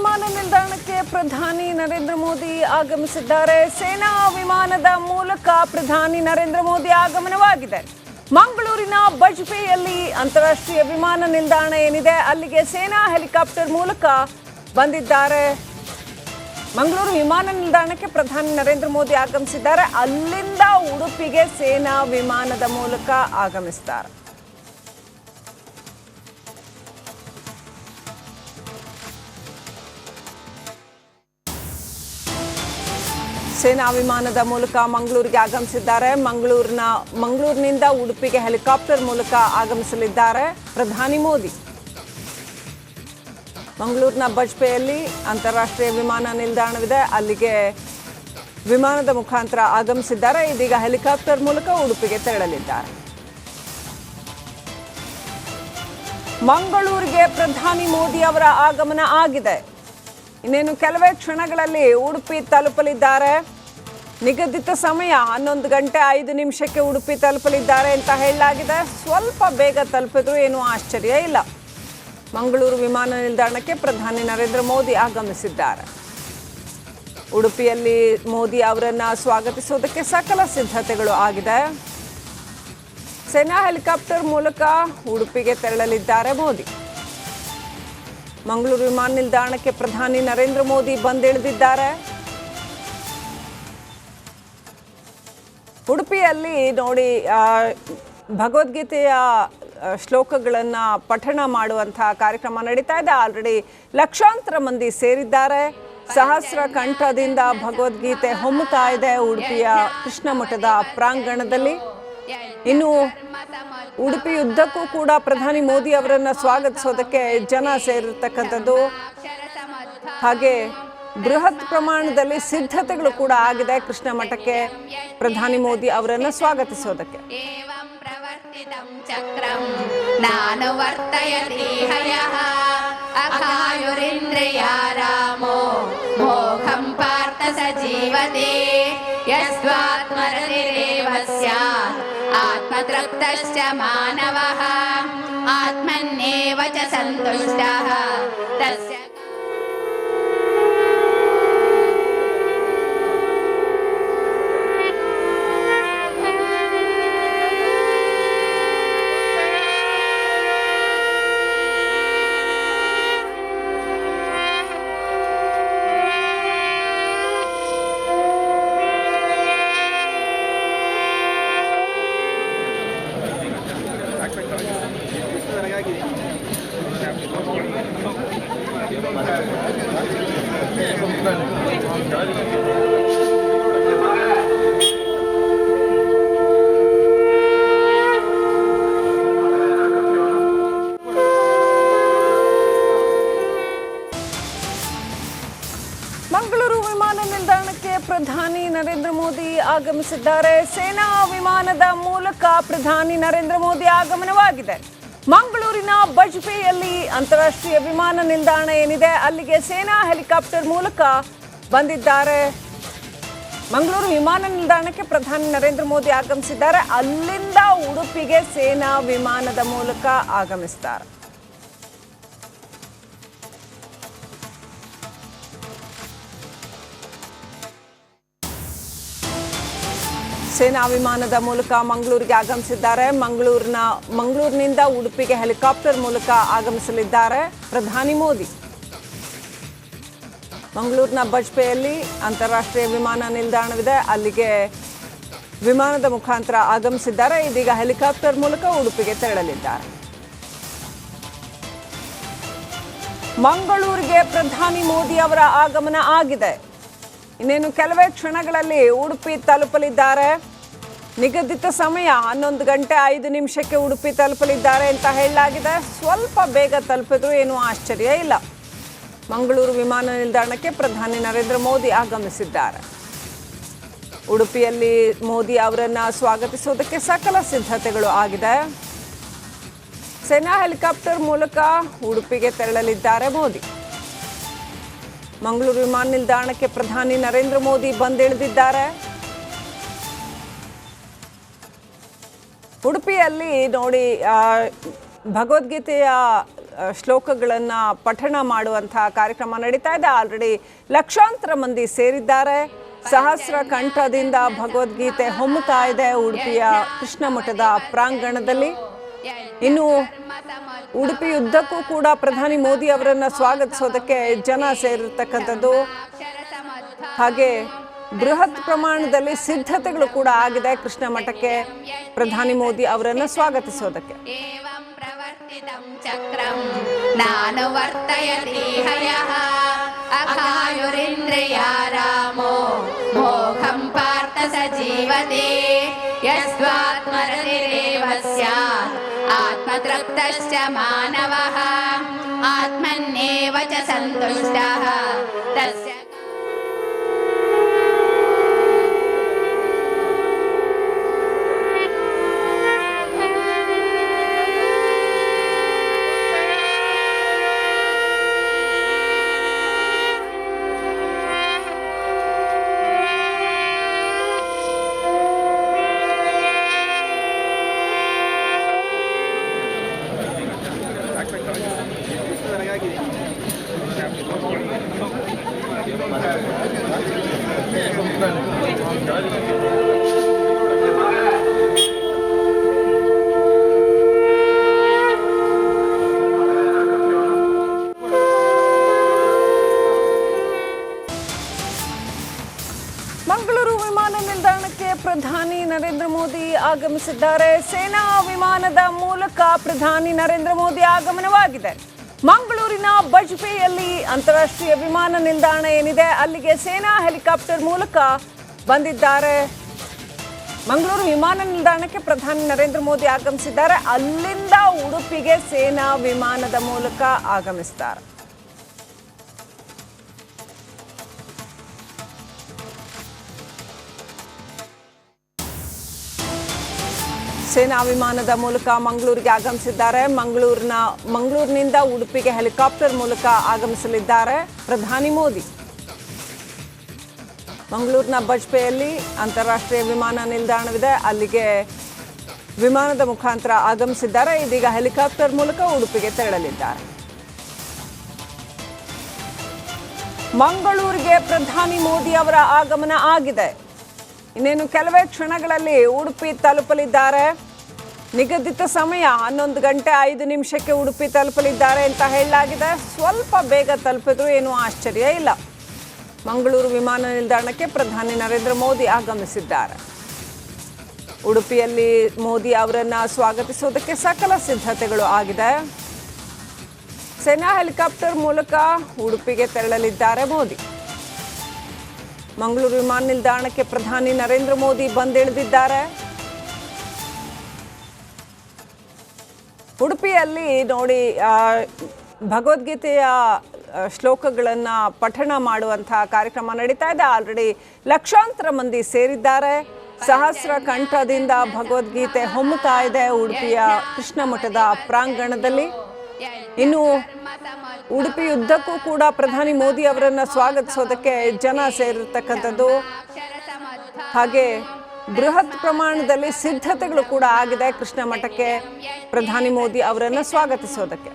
ವಿಮಾನ ನಿಲ್ದಾಣಕ್ಕೆ ಪ್ರಧಾನಿ ನರೇಂದ್ರ ಮೋದಿ ಆಗಮಿಸಿದ್ದಾರೆ. ಸೇನಾ ವಿಮಾನದ ಮೂಲಕ ಪ್ರಧಾನಿ ನರೇಂದ್ರ ಮೋದಿ ಆಗಮನವಾಗಿದೆ. ಮಂಗಳೂರಿನ ಬಜ್ಪೆಯಲ್ಲಿ ಅಂತಾರಾಷ್ಟ್ರೀಯ ವಿಮಾನ ನಿಲ್ದಾಣ ಏನಿದೆ ಅಲ್ಲಿಗೆ ಸೇನಾ ಹೆಲಿಕಾಪ್ಟರ್ ಮೂಲಕ ಬಂದಿದ್ದಾರೆ. ಮಂಗಳೂರು ವಿಮಾನ ನಿಲ್ದಾಣಕ್ಕೆ ಪ್ರಧಾನಿ ನರೇಂದ್ರ ಮೋದಿ ಆಗಮಿಸಿದ್ದಾರೆ. ಅಲ್ಲಿಂದ ಉಡುಪಿಗೆ ಸೇನಾ ವಿಮಾನದ ಮೂಲಕ ಆಗಮಿಸಿದ್ದಾರೆ. ಸೇನಾ ವಿಮಾನದ ಮೂಲಕ ಮಂಗಳೂರಿಗೆ ಆಗಮಿಸಿದ್ದಾರೆ. ಮಂಗಳೂರಿನಿಂದ ಉಡುಪಿಗೆ ಹೆಲಿಕಾಪ್ಟರ್ ಮೂಲಕ ಆಗಮಿಸಲಿದ್ದಾರೆ ಪ್ರಧಾನಿ ಮೋದಿ. ಮಂಗಳೂರಿನ ಬಜ್ಪೆಯಲ್ಲಿ ಅಂತಾರಾಷ್ಟ್ರೀಯ ವಿಮಾನ ನಿಲ್ದಾಣವಿದೆ, ಅಲ್ಲಿಗೆ ವಿಮಾನದ ಮುಖಾಂತರ ಆಗಮಿಸಿದ್ದಾರೆ. ಇದೀಗ ಹೆಲಿಕಾಪ್ಟರ್ ಮೂಲಕ ಉಡುಪಿಗೆ ತೆರಳಲಿದ್ದಾರೆ. ಮಂಗಳೂರಿಗೆ ಪ್ರಧಾನಿ ಮೋದಿ ಅವರ ಆಗಮನ ಆಗಿದೆ. ಇನ್ನೇನು ಕೆಲವೇ ಕ್ಷಣಗಳಲ್ಲಿ ಉಡುಪಿ ತಲುಪಲಿದ್ದಾರೆ. ನಿಗದಿತ ಸಮಯ 11:05 ಉಡುಪಿ ತಲುಪಲಿದ್ದಾರೆ ಅಂತ ಹೇಳಲಾಗಿದೆ. ಸ್ವಲ್ಪ ಬೇಗ ತಲುಪಿದ್ರು ಏನೂ ಆಶ್ಚರ್ಯ ಇಲ್ಲ. ಮಂಗಳೂರು ವಿಮಾನ ನಿಲ್ದಾಣಕ್ಕೆ ಪ್ರಧಾನಿ ನರೇಂದ್ರ ಮೋದಿ ಆಗಮಿಸಿದ್ದಾರೆ. ಉಡುಪಿಯಲ್ಲಿ ಮೋದಿ ಅವರನ್ನು ಸ್ವಾಗತಿಸುವುದಕ್ಕೆ ಸಕಲ ಸಿದ್ಧತೆಗಳು ಆಗಿದೆ. ಸೇನಾ ಹೆಲಿಕಾಪ್ಟರ್ ಮೂಲಕ ಉಡುಪಿಗೆ ತೆರಳಲಿದ್ದಾರೆ ಮೋದಿ. ಮಂಗಳೂರು ವಿಮಾನ ನಿಲ್ದಾಣಕ್ಕೆ ಪ್ರಧಾನಿ ನರೇಂದ್ರ ಮೋದಿ ಬಂದಿಳಿದಿದ್ದಾರೆ. ಉಡುಪಿಯಲ್ಲಿ ನೋಡಿ ಭಗವದ್ಗೀತೆಯ ಶ್ಲೋಕಗಳನ್ನು ಪಠಣ ಮಾಡುವಂತಹ ಕಾರ್ಯಕ್ರಮ ನಡೀತಾ ಇದೆ. ಆಲ್ರೆಡಿ ಲಕ್ಷಾಂತರ ಮಂದಿ ಸೇರಿದ್ದಾರೆ. ಸಹಸ್ರ ಕಂಠದಿಂದ ಭಗವದ್ಗೀತೆ ಹೊಮ್ಮುತ್ತಾ ಇದೆ ಉಡುಪಿಯ ಕೃಷ್ಣ ಮಠದ ಪ್ರಾಂಗಣದಲ್ಲಿ. ಇನ್ನು ಉಡುಪಿ ಉದ್ದಕ್ಕೂ ಕೂಡ ಪ್ರಧಾನಿ ಮೋದಿ ಅವರನ್ನು ಸ್ವಾಗತಿಸೋದಕ್ಕೆ ಜನ ಸೇರಿರ್ತಕ್ಕಂಥದ್ದು. ಹಾಗೆ ಬೃಹತ್ ಪ್ರಮಾಣದಲ್ಲಿ ಸಿದ್ಧತೆಗಳು ಕೂಡ ಆಗಿದೆ ಕೃಷ್ಣ ಮಠಕ್ಕೆ ಪ್ರಧಾನಿ ಮೋದಿ ಅವರನ್ನು ಸ್ವಾಗತಿಸೋದಕ್ಕೆ. ಆತ್ಮತೃಪ್ತಶ್ಚ ಮಾನವಃ ಆತ್ಮನ್ಯೇವ ಚ ಸಂತುಷ್ಟಃ ತಸ್ಯ. ಮಂಗಳೂರು ವಿಮಾನ ನಿಲ್ದಾಣಕ್ಕೆ ಪ್ರಧಾನಿ ನರೇಂದ್ರ ಮೋದಿ ಆಗಮಿಸಿದ್ದಾರೆ. ಸೇನಾ ವಿಮಾನದ ಮೂಲಕ ಪ್ರಧಾನಿ ನರೇಂದ್ರ ಮೋದಿ ಆಗಮನವಾಗಿದೆ. ಮಂಗಳೂರಿನ ಬಜ್ಪೆಯಲ್ಲಿ ಅಂತಾರಾಷ್ಟ್ರೀಯ ವಿಮಾನ ನಿಲ್ದಾಣ ಏನಿದೆ ಅಲ್ಲಿಗೆ ಸೇನಾ ಹೆಲಿಕಾಪ್ಟರ್ ಮೂಲಕ ಬಂದಿದ್ದಾರೆ. ಮಂಗಳೂರು ವಿಮಾನ ನಿಲ್ದಾಣಕ್ಕೆ ಪ್ರಧಾನಿ ನರೇಂದ್ರ ಮೋದಿ ಆಗಮಿಸಿದ್ದಾರೆ. ಅಲ್ಲಿಂದ ಉಡುಪಿಗೆ ಸೇನಾ ವಿಮಾನದ ಮೂಲಕ ಆಗಮಿಸಿದ್ದಾರೆ. ಸೇನಾ ವಿಮಾನದ ಮೂಲಕ ಮಂಗಳೂರಿಗೆ ಆಗಮಿಸಿದ್ದಾರೆ. ಮಂಗಳೂರಿನಿಂದ ಉಡುಪಿಗೆ ಹೆಲಿಕಾಪ್ಟರ್ ಮೂಲಕ ಆಗಮಿಸಲಿದ್ದಾರೆ ಪ್ರಧಾನಿ ಮೋದಿ. ಮಂಗಳೂರಿನ ಬಜ್ಪೆಯಲ್ಲಿ ಅಂತಾರಾಷ್ಟ್ರೀಯ ವಿಮಾನ ನಿಲ್ದಾಣವಿದೆ, ಅಲ್ಲಿಗೆ ವಿಮಾನದ ಮುಖಾಂತರ ಆಗಮಿಸಿದ್ದಾರೆ. ಇದೀಗ ಹೆಲಿಕಾಪ್ಟರ್ ಮೂಲಕ ಉಡುಪಿಗೆ ತೆರಳಲಿದ್ದಾರೆ. ಮಂಗಳೂರಿಗೆ ಪ್ರಧಾನಿ ಮೋದಿ ಅವರ ಆಗಮನ ಆಗಿದೆ. ಇನ್ನೇನು ಕೆಲವೇ ಕ್ಷಣಗಳಲ್ಲಿ ಉಡುಪಿ ತಲುಪಲಿದ್ದಾರೆ. ನಿಗದಿತ ಸಮಯ 11:05 ಉಡುಪಿ ತಲುಪಲಿದ್ದಾರೆ ಅಂತ ಹೇಳಲಾಗಿದೆ. ಸ್ವಲ್ಪ ಬೇಗ ತಲುಪಿದ್ರು ಏನೂ ಆಶ್ಚರ್ಯ ಇಲ್ಲ. ಮಂಗಳೂರು ವಿಮಾನ ನಿಲ್ದಾಣಕ್ಕೆ ಪ್ರಧಾನಿ ನರೇಂದ್ರ ಮೋದಿ ಆಗಮಿಸಿದ್ದಾರೆ. ಉಡುಪಿಯಲ್ಲಿ ಮೋದಿ ಅವರನ್ನು ಸ್ವಾಗತಿಸುವುದಕ್ಕೆ ಸಕಲ ಸಿದ್ಧತೆಗಳು ಆಗಿದೆ. ಸೇನಾ ಹೆಲಿಕಾಪ್ಟರ್ ಮೂಲಕ ಉಡುಪಿಗೆ ತೆರಳಲಿದ್ದಾರೆ ಮೋದಿ. ಮಂಗಳೂರು ವಿಮಾನ ನಿಲ್ದಾಣಕ್ಕೆ ಪ್ರಧಾನಿ ನರೇಂದ್ರ ಮೋದಿ ಬಂದಿಳಿದಿದ್ದಾರೆ. ಉಡುಪಿಯಲ್ಲಿ ನೋಡಿ ಭಗವದ್ಗೀತೆಯ ಶ್ಲೋಕಗಳನ್ನು ಪಠಣ ಮಾಡುವಂತಹ ಕಾರ್ಯಕ್ರಮ ನಡೀತಾ ಇದೆ. ಆಲ್ರೆಡಿ ಲಕ್ಷಾಂತರ ಮಂದಿ ಸೇರಿದ್ದಾರೆ. ಸಹಸ್ರ ಕಂಠದಿಂದ ಭಗವದ್ಗೀತೆ ಹೊಮ್ಮುತ್ತಾ ಇದೆ ಉಡುಪಿಯ ಕೃಷ್ಣ ಮಠದ ಪ್ರಾಂಗಣದಲ್ಲಿ. ಇನ್ನು ಉಡುಪಿ ಉದ್ದಕ್ಕೂ ಕೂಡ ಪ್ರಧಾನಿ ಮೋದಿ ಅವರನ್ನು ಸ್ವಾಗತಿಸೋದಕ್ಕೆ ಜನ ಸೇರಿರ್ತಕ್ಕಂಥದ್ದು. ಹಾಗೆ ಬೃಹತ್ ಪ್ರಮಾಣದಲ್ಲಿ ಸಿದ್ಧತೆಗಳು ಕೂಡ ಆಗಿದೆ ಕೃಷ್ಣ ಮಠಕ್ಕೆ ಪ್ರಧಾನಿ ಮೋದಿ ಅವರನ್ನು ಸ್ವಾಗತಿಸೋದಕ್ಕೆ. ಚಕ್ರಂ ನಾನು ವರ್ತಯತಿ ಹಯಃ ಅಖಾಯುರಿಂದ್ರಿಯಾರಾಮೋ ಮೋಘಂ ಪಾರ್ಥ ಸಜೀವತೆ ಯಸ್ವಾತ್ಮರತಿರೇವ ಸ್ಯಾತ್ ಆತ್ಮತೃಪ್ತಶ್ಚ ಮಾನವಃ ಆತ್ಮನ್ನೇವ ಚ ಸಂತುಷ್ಟಃ ತಸ್ಯ ಮಂಗಳೂರು ವಿಮಾನ ನಿಲ್ದಾಣಕ್ಕೆ ಪ್ರಧಾನಿ ನರೇಂದ್ರ ಮೋದಿ ಆಗಮಿಸಿದ್ದಾರೆ. ಸೇನಾ ವಿಮಾನದ ಮೂಲಕ ಪ್ರಧಾನಿ ನರೇಂದ್ರ ಮೋದಿ ಆಗಮನವಾಗಿದೆ. ಮಂಗಳೂರಿನ ಬಜ್ಪೆಯಲ್ಲಿ ಅಂತಾರಾಷ್ಟ್ರೀಯ ವಿಮಾನ ನಿಲ್ದಾಣ ಏನಿದೆ ಅಲ್ಲಿಗೆ ಸೇನಾ ಹೆಲಿಕಾಪ್ಟರ್ ಮೂಲಕ ಬಂದಿದ್ದಾರೆ. ಮಂಗಳೂರು ವಿಮಾನ ನಿಲ್ದಾಣಕ್ಕೆ ಪ್ರಧಾನಿ ನರೇಂದ್ರ ಮೋದಿ ಆಗಮಿಸಿದ್ದಾರೆ. ಅಲ್ಲಿಂದ ಉಡುಪಿಗೆ ಸೇನಾ ವಿಮಾನದ ಮೂಲಕ ಆಗಮಿಸಿದ್ದಾರೆ. ಸೇನಾ ವಿಮಾನದ ಮೂಲಕ ಮಂಗಳೂರಿಗೆ ಆಗಮಿಸಿದ್ದಾರೆ. ಮಂಗಳೂರಿನಿಂದ ಉಡುಪಿಗೆ ಹೆಲಿಕಾಪ್ಟರ್ ಮೂಲಕ ಆಗಮಿಸಲಿದ್ದಾರೆ ಪ್ರಧಾನಿ ಮೋದಿ. ಮಂಗಳೂರಿನ ಬಜ್ಪೆಯಲ್ಲಿ ಅಂತಾರಾಷ್ಟ್ರೀಯ ವಿಮಾನ ನಿಲ್ದಾಣವಿದೆ, ಅಲ್ಲಿಗೆ ವಿಮಾನದ ಮುಖಾಂತರ ಆಗಮಿಸಿದ್ದಾರೆ. ಇದೀಗ ಹೆಲಿಕಾಪ್ಟರ್ ಮೂಲಕ ಉಡುಪಿಗೆ ತೆರಳಲಿದ್ದಾರೆ. ಮಂಗಳೂರಿಗೆ ಪ್ರಧಾನಿ ಮೋದಿ ಅವರ ಆಗಮನ ಆಗಿದೆ. ಇನ್ನೇನು ಕೆಲವೇ ಕ್ಷಣಗಳಲ್ಲಿ ಉಡುಪಿ ತಲುಪಲಿದ್ದಾರೆ. ನಿಗದಿತ ಸಮಯ 11 ಗಂಟೆ 5 ನಿಮಿಷಕ್ಕೆ ಉಡುಪಿ ತಲುಪಲಿದ್ದಾರೆ ಅಂತ ಹೇಳಲಾಗಿದೆ. ಸ್ವಲ್ಪ ಬೇಗ ತಲುಪಿದ್ರು ಏನೂ ಆಶ್ಚರ್ಯ ಇಲ್ಲ. ಮಂಗಳೂರು ವಿಮಾನ ನಿಲ್ದಾಣಕ್ಕೆ ಪ್ರಧಾನಿ ನರೇಂದ್ರ ಮೋದಿ ಆಗಮಿಸಿದ್ದಾರೆ. ಉಡುಪಿಯಲ್ಲಿ ಮೋದಿ ಅವರನ್ನು ಸ್ವಾಗತಿಸುವುದಕ್ಕೆ ಸಕಲ ಸಿದ್ಧತೆಗಳು ಆಗಿದೆ. ಸೇನಾ ಹೆಲಿಕಾಪ್ಟರ್ ಮೂಲಕ ಉಡುಪಿಗೆ ತೆರಳಲಿದ್ದಾರೆ ಮೋದಿ. ಮಂಗಳೂರು ವಿಮಾನ ನಿಲ್ದಾಣಕ್ಕೆ ಪ್ರಧಾನಿ ನರೇಂದ್ರ ಮೋದಿ ಬಂದಿಳಿದಿದ್ದಾರೆ. ಉಡುಪಿಯಲ್ಲಿ ನೋಡಿ ಭಗವದ್ಗೀತೆಯ ಶ್ಲೋಕಗಳನ್ನು ಪಠಣ ಮಾಡುವಂತಹ ಕಾರ್ಯಕ್ರಮ ನಡೀತಾ ಇದೆ. ಆಲ್ರೆಡಿ ಲಕ್ಷಾಂತರ ಮಂದಿ ಸೇರಿದ್ದಾರೆ. ಸಹಸ್ರ ಕಂಠದಿಂದ ಭಗವದ್ಗೀತೆ ಹೊಮ್ಮುತ್ತಾ ಇದೆ ಉಡುಪಿಯ ಕೃಷ್ಣ ಮಠದ ಪ್ರಾಂಗಣದಲ್ಲಿ. ಇನ್ನು ಉಡುಪಿ ಉದ್ದಕ್ಕೂ ಕೂಡ ಪ್ರಧಾನಿ ಮೋದಿ ಅವರನ್ನು ಸ್ವಾಗತಿಸೋದಕ್ಕೆ ಜನ ಸೇರಿರ್ತಕ್ಕಂಥದ್ದು. ಹಾಗೆ ಬೃಹತ್ ಪ್ರಮಾಣದಲ್ಲಿ ಸಿದ್ಧತೆಗಳು ಕೂಡ ಆಗಿದೆ ಕೃಷ್ಣ ಮಠಕ್ಕೆ ಪ್ರಧಾನಿ ಮೋದಿ ಅವರನ್ನು ಸ್ವಾಗತಿಸೋದಕ್ಕೆ.